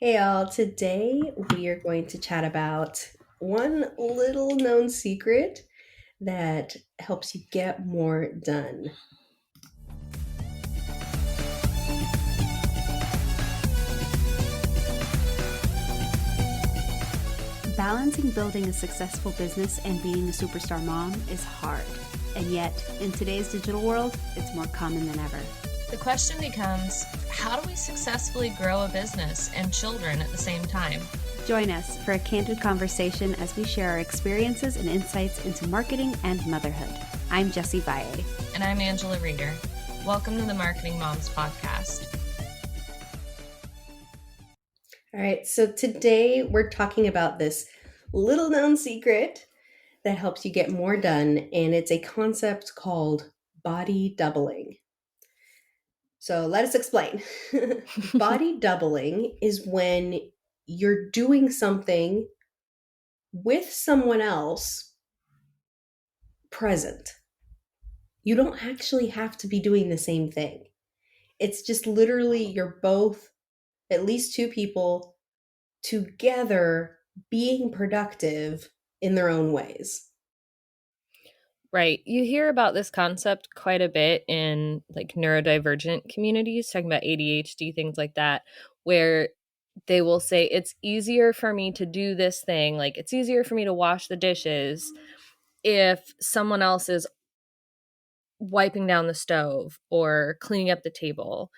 Hey all, today we are going to chat about one little known secret that helps you get more done. Balancing building a successful business and being a superstar mom is hard. And yet, in today's digital world, it's more common than ever. The question becomes, how do we successfully grow a business and children at the same time? Join us for a candid conversation as we share our experiences and insights into marketing and motherhood. I'm Jessie Valle. And I'm Angela Reeder. Welcome to the Marketing Moms Podcast. All right, so today we're talking about this little known secret that helps you get more done, and it's a concept called body doubling. So let us explain. Body doubling is when you're doing something with someone else present. You don't actually have to be doing the same thing. It's just literally you're both, at least two people, together being productive in their own ways. Right. You hear about this concept quite a bit in like neurodivergent communities, talking about ADHD, things like that, where they will say it's easier for me to do this thing, like it's easier for me to wash the dishes if someone else is wiping down the stove or cleaning up the table.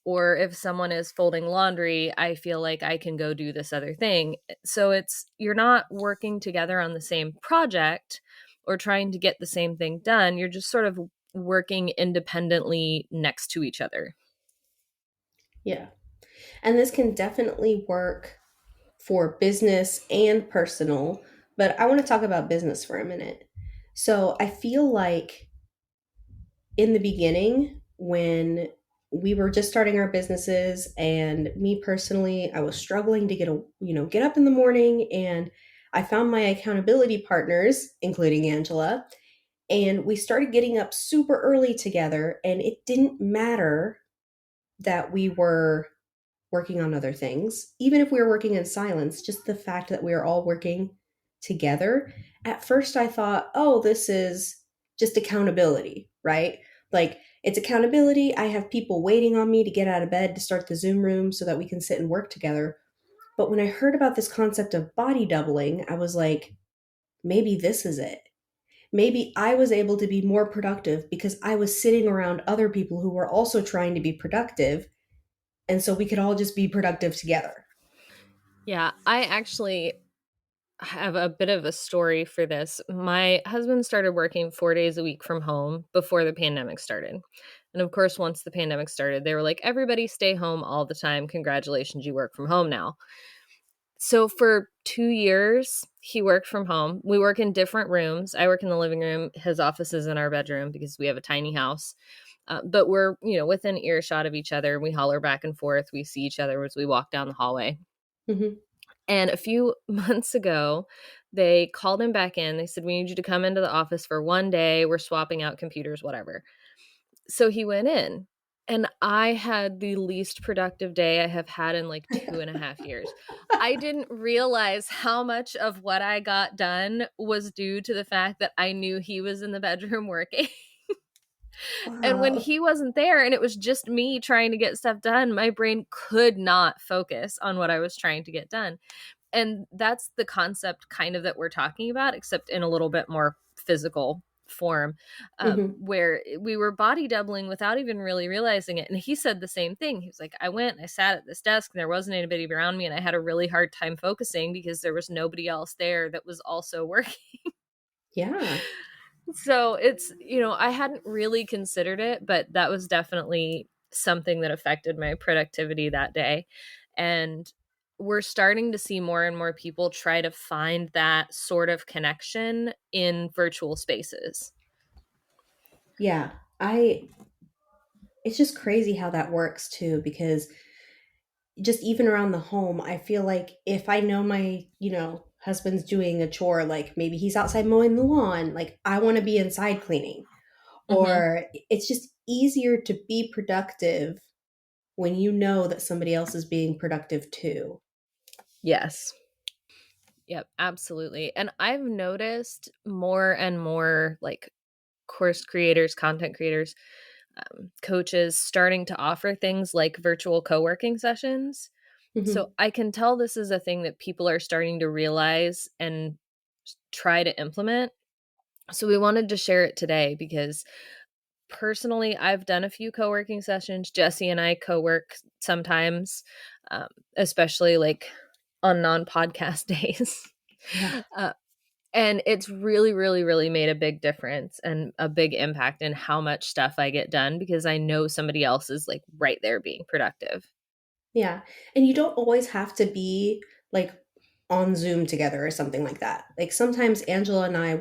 Or if someone is folding laundry, I feel like I can go do this other thing. So you're not working together on the same project or trying to get the same thing done. You're just sort of working independently next to each other. Yeah. And this can definitely work for business and personal, but I want to talk about business for a minute. So I feel like in the beginning, when we were just starting our businesses, and me personally, I was struggling to get up in the morning, and I found my accountability partners, including Angela, and we started getting up super early together, and it didn't matter that we were working on other things. Even if we were working in silence, just the fact that we were all working together. At first, I thought, oh, this is just accountability, right? Like, it's accountability. I have people waiting on me to get out of bed to start the Zoom room so that we can sit and work together. But when I heard about this concept of body doubling, I was like, maybe this is it. Maybe I was able to be more productive because I was sitting around other people who were also trying to be productive, and so we could all just be productive together. Yeah, I actually have a bit of a story for this. My husband started working 4 days a week from home before the pandemic started. And of course, once the pandemic started, they were like, everybody stay home all the time. Congratulations, you work from home now. So for 2 years, he worked from home. We work in different rooms. I work in the living room. His office is in our bedroom because we have a tiny house. But we're, within earshot of each other. We holler back and forth. We see each other as we walk down the hallway. Hmm. And a few months ago, they called him back in. They said, we need you to come into the office for one day. We're swapping out computers, whatever. So he went in. And I had the least productive day I have had in like 2.5 years. I didn't realize how much of what I got done was due to the fact that I knew he was in the bedroom working. And when Wow. he wasn't there and it was just me trying to get stuff done, my brain could not focus on what I was trying to get done. And that's the concept kind of that we're talking about, except in a little bit more physical form, Hmm. where we were body doubling without even really realizing it. And he said the same thing. He was like, I went and I sat at this desk and there wasn't anybody around me. And I had a really hard time focusing because there was nobody else there that was also working. Yeah. So I hadn't really considered it, but that was definitely something that affected my productivity that day. And we're starting to see more and more people try to find that sort of connection in virtual spaces. Yeah. I It's just crazy how that works too, because just even around the home, I feel like if I know my husband's doing a chore, like maybe he's outside mowing the lawn, like I want to be inside cleaning. Mm-hmm. Or it's just easier to be productive when you know that somebody else is being productive too. Yes. Yep, absolutely. And I've noticed more and more like course creators, content creators, coaches starting to offer things like virtual co-working sessions. So Hmm. I can tell this is a thing that people are starting to realize and try to implement. So we wanted to share it today because personally, I've done a few co-working sessions. Jessie and I co-work sometimes, um, especially like on non-podcast days. Yeah. uh, and it's really, really, really made a big difference and a big impact in how much stuff I get done because I know somebody else is like right there being productive. Yeah. And you don't always have to be like on Zoom together or something like that. Like sometimes Angela and I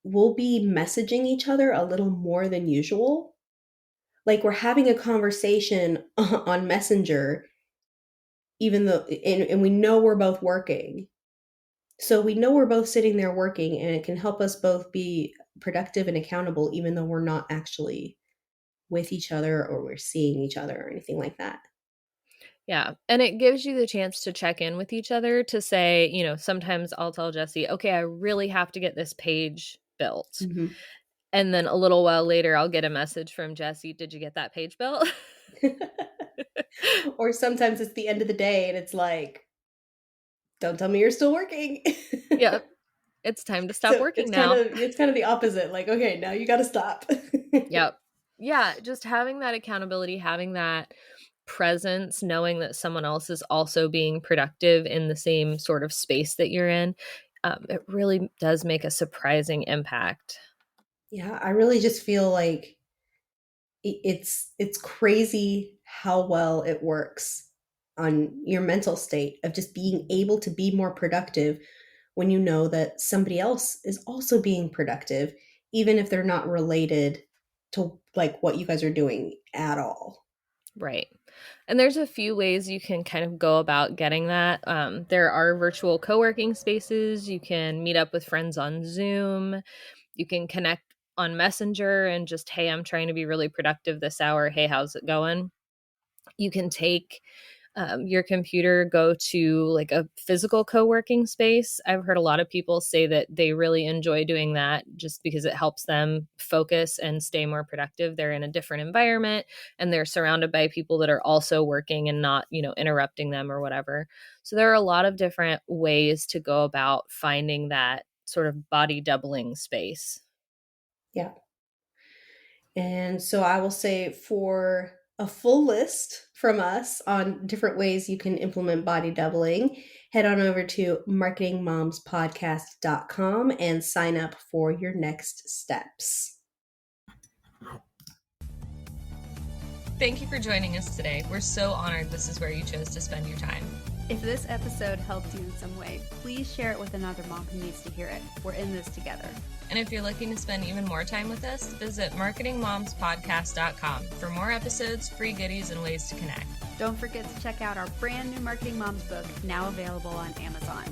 we'll be messaging each other a little more than usual. Like we're having a conversation on Messenger, even though, and we know we're both working. So we know we're both sitting there working, and it can help us both be productive and accountable, even though we're not actually with each other or we're seeing each other or anything like that. Yeah. And it gives you the chance to check in with each other to say, sometimes I'll tell Jessie, okay, I really have to get this page built. Mhm. And then a little while later, I'll get a message from Jessie, did you get that page built? Or sometimes it's the end of the day and it's like, don't tell me you're still working. Yep. It's time to stop So working now. it's kind of the opposite. Like, okay, now you got to stop. Yep. Yeah. Just having that accountability, having that presence, knowing that someone else is also being productive in the same sort of space that you're in, it really does make a surprising impact. Yeah, I really just feel like it's crazy how well it works on your mental state of just being able to be more productive when you know that somebody else is also being productive, even if they're not related to like what you guys are doing at all. Right. And there's a few ways you can kind of go about getting that. There are virtual co working spaces. You can meet up with friends on Zoom. You can connect on Messenger and just, hey, I'm trying to be really productive this hour. Hey, how's it going? You can take your computer, go to like a physical co-working space. I've heard a lot of people say that they really enjoy doing that just because it helps them focus and stay more productive. They're in a different environment and they're surrounded by people that are also working and not, interrupting them or whatever. So there are a lot of different ways to go about finding that sort of body doubling space. Yeah. And so I will say for a full list from us on different ways you can implement body doubling, head on over to marketingmomspodcast.com and sign up for your next steps. Thank you for joining us today. We're so honored this is where you chose to spend your time. If this episode helped you in some way, please share it with another mom who needs to hear it. We're in this together. And if you're looking to spend even more time with us, visit marketingmomspodcast.com for more episodes, free goodies, and ways to connect. Don't forget to check out our brand new Marketing Moms book, now available on Amazon.